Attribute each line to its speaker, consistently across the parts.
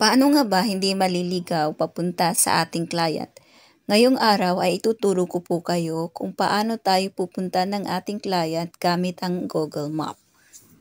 Speaker 1: Paano nga ba hindi maliligaw papunta sa ating client? Ngayong araw ay ituturo ko po kayo kung paano tayo pupunta ng ating client gamit ang Google Map.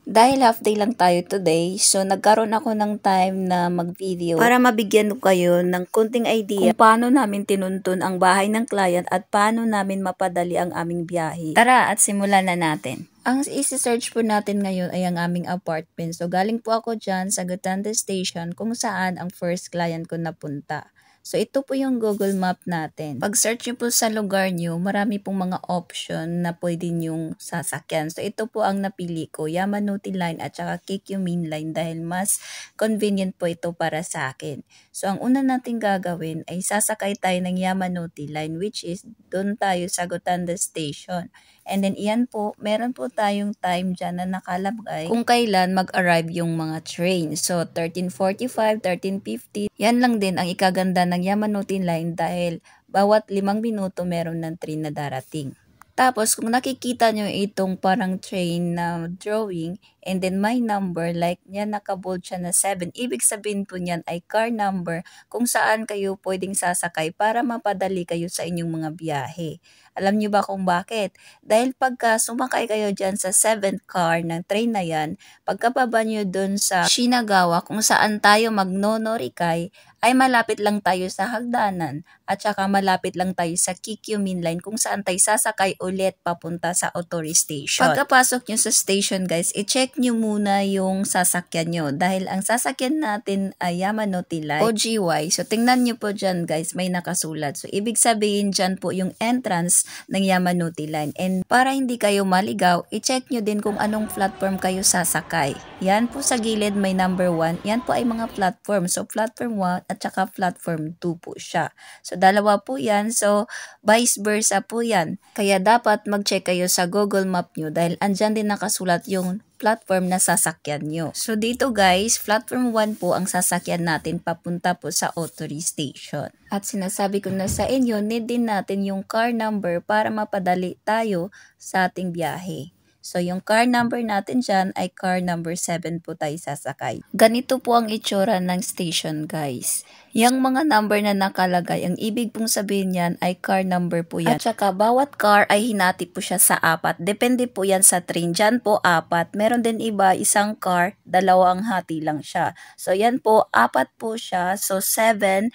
Speaker 1: Dahil half day lang tayo today, so nagkaroon ako ng time na mag-video para mabigyan ko kayo ng konting idea kung paano namin tinuntun ang bahay ng client at paano namin mapadali ang aming biyahe. Tara at simulan na natin. Ang isi-search po natin ngayon ay ang aming apartment. So galing po ako dyan sa Gotanda Station kung saan ang first client ko napunta. So ito po yung Google Map natin. Pag search nyo po sa lugar nyo, marami pong mga option na pwede nyong sasakyan. So ito po ang napili ko, Yamanote Line at saka KQ Main Line dahil mas convenient po ito para sa akin. So ang una natin gagawin ay sasakay tayo ng Yamanote Line, which is doon tayo sa Gotanda Station. And then iyan po, meron po tayong time dyan na nakalagay kung kailan mag-arrive yung mga train. So 13:45, 13:50, yan lang din ang ikaganda ng Yamanote Line dahil bawat 5 minuto meron ng train na darating. Tapos kung nakikita nyo itong parang train na drawing and then my number, like yan nakabold siya na 7, ibig sabihin po niyan ay car number kung saan kayo pwedeng sasakay para mapadali kayo sa inyong mga biyahe. Alam nyo ba kung bakit? Dahil pagka sumakay kayo dyan sa 7th car ng train na yan, pagkababa nyo dun sa Shinagawa kung saan tayo magnonorikay, ay malapit lang tayo sa hagdanan at saka malapit lang tayo sa KQ Main Line kung saan tayo sasakay ulit papunta sa Otori Station. Pagkapasok nyo sa station guys, i-check nyo muna yung sasakyan nyo dahil ang sasakyan natin ay Yamanote Line o GY. So tingnan nyo po dyan guys, may nakasulat. So ibig sabihin dyan po yung entrance ng Yamanote Line. And para hindi kayo maligaw, i-check nyo din kung anong platform kayo sasakay. Yan po sa gilid may number 1. Yan po ay mga platform. So platform 1 at saka platform 2 po siya. So dalawa po yan. So vice versa po yan. Kaya dapat mag-check kayo sa Google Map nyo dahil andyan din nakasulat yung platform na sasakyan nyo. So dito guys, platform 1 po ang sasakyan natin papunta po sa Otori Station. At sinasabi ko na sa inyo, need din natin yung car number para mapadali tayo sa ating biyahe. So, yung car number natin dyan ay car number 7 po tayo sasakay. Ganito po ang itsura ng station, guys. Yung mga number na nakalagay, ang ibig pong sabihin yan ay car number po yan. At saka, bawat car ay hinati po siya sa 4. Depende po yan sa train. Dyan po 4. Meron din iba, isang car, 2 ang hati lang siya. So, yan po, 4 po siya. So, 7,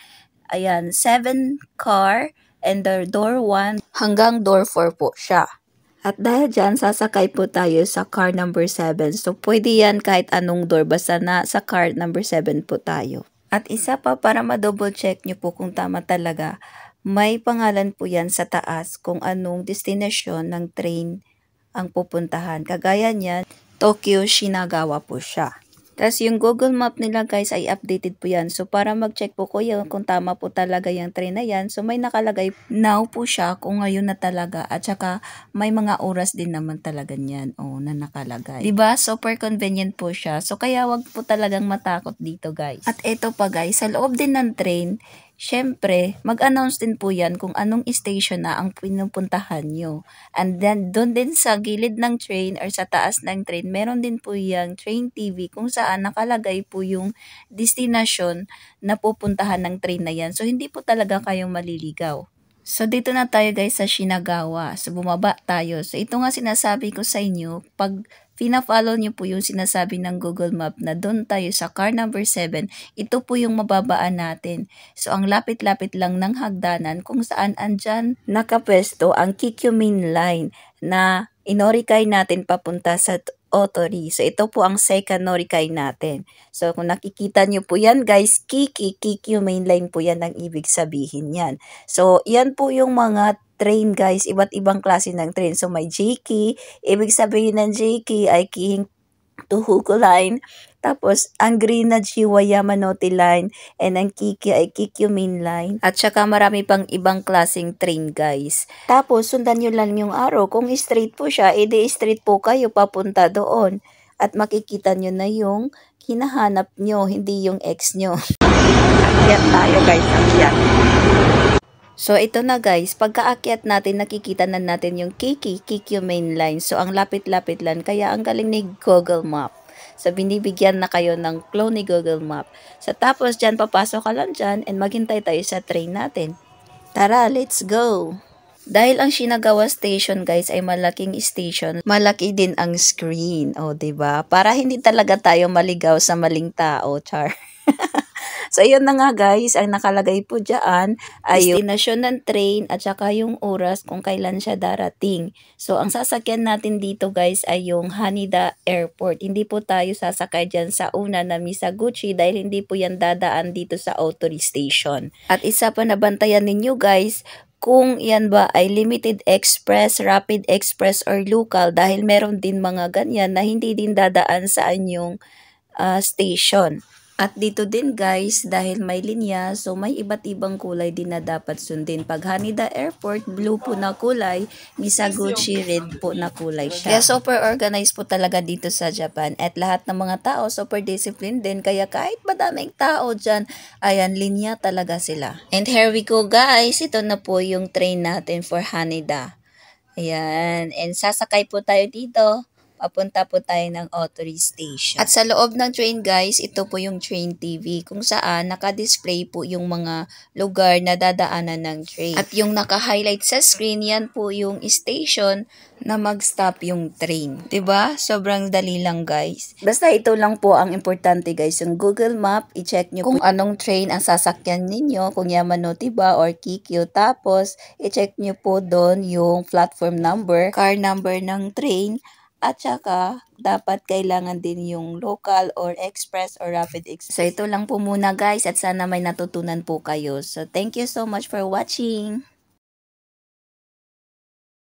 Speaker 1: ayan, 7 car and the door 1 hanggang door 4 po siya. At dahil dyan, sasakay po tayo sa car number 7. So, pwede yan kahit anong door, basta na sa car number 7 po tayo. At isa pa, para ma-double check nyo po kung tama talaga, may pangalan po yan sa taas kung anong destinasyon ng train ang pupuntahan. Kagaya niyan, Tokyo Shinagawa po siya. Tapos yung Google Map nila guys ay updated po yan. So para mag-check po ko yun kung tama po talaga yung train na yan. So may nakalagay now po siya kung ngayon na talaga. At saka may mga oras din naman talaga niyan na nakalagay. Diba? Super convenient po siya. So kaya wag po talagang matakot dito guys. At eto pa guys, sa loob din ng train, syempre, mag-announce din po yan kung anong station na ang pinupuntahan nyo. And then, doon din sa gilid ng train or sa taas ng train, meron din po yung train TV kung saan nakalagay po yung destination na pupuntahan ng train na yan. So, hindi po talaga kayo maliligaw. So, dito na tayo guys sa Shinagawa. So, bumaba tayo. So, ito nga sinasabi ko sa inyo, pag pina-follow nyo po yung sinasabi ng Google Map na doon tayo sa car number 7, ito po yung mababaan natin. So, ang lapit-lapit lang ng hagdanan kung saan andyan nakapwesto ang KQ Main Line na inorikay natin papunta sa Otori. So, ito po ang second norikay natin. So, kung nakikita nyo po yan guys, KQ Main Line po yan ang ibig sabihin yan. So, yan po yung mga train guys, iba't ibang klase ng train. So may JK, ibig sabihin ng JK ay Kihing to Huko Line. Tapos ang green na Jiwa Yamanote Line and ang Kiki ay KQ Main Line. At saka marami pang ibang klaseng train guys. Tapos sundan nyo lang yung arrow. Kung straight po siya, edi straight po kayo papunta doon. At makikita nyo na yung hinahanap nyo, hindi yung ex nyo. Akyat tayo guys, akyat. So, ito na guys, pagkaakyat natin, nakikita na natin yung KQ Main Line. So, ang lapit-lapit lang, kaya ang galing ni Google Map. So, binibigyan na kayo ng clone ni Google Map. So, tapos dyan, papasok ka lang dyan and maghintay tayo sa train natin. Tara, let's go! Dahil ang Shinagawa Station guys ay malaking station, malaki din ang screen. O, 'di ba? Para hindi talaga tayo maligaw sa maling tao, char. So, yun na nga guys, ang nakalagay po dyan ay yung destinasyon ng train at saka yung oras kung kailan siya darating. So, ang sasakyan natin dito guys ay yung Haneda Airport. Hindi po tayo sasakay dyan sa una na Misaguchi dahil hindi po yan dadaan dito sa Otori Station. At isa pa na bantayan ninyo guys, kung yan ba ay limited express, rapid express, or local dahil meron din mga ganyan na hindi din dadaan sa anyong station. At dito din guys, dahil may linya, so may iba't ibang kulay din na dapat sundin. Pag Haneda Airport, blue po na kulay, Misaguchi, red po na kulay siya. Kaya super organized po talaga dito sa Japan. At lahat ng mga tao, super disciplined din. Kaya kahit madaming tao dyan, ayan, linya talaga sila. And here we go guys, ito na po yung train natin for Haneda. Ayan, and sasakay po tayo dito. Papunta po tayo ng Otori Station. At sa loob ng train guys, ito po yung train TV kung saan naka-display po yung mga lugar na dadaanan ng train. At yung naka-highlight sa screen, yan po yung station na mag-stop yung train. 'Di ba? Sobrang dali lang guys. Basta ito lang po ang importante guys. Yung Google Map, i-check nyo kung anong train ang sasakyan ninyo, kung Yamanote ba or Kikyo. Tapos, i-check nyo po doon yung platform number, car number ng train. At saka, dapat kailangan din yung local or express or rapid express. So, ito lang po muna guys at sana may natutunan po kayo. So, thank you so much for watching.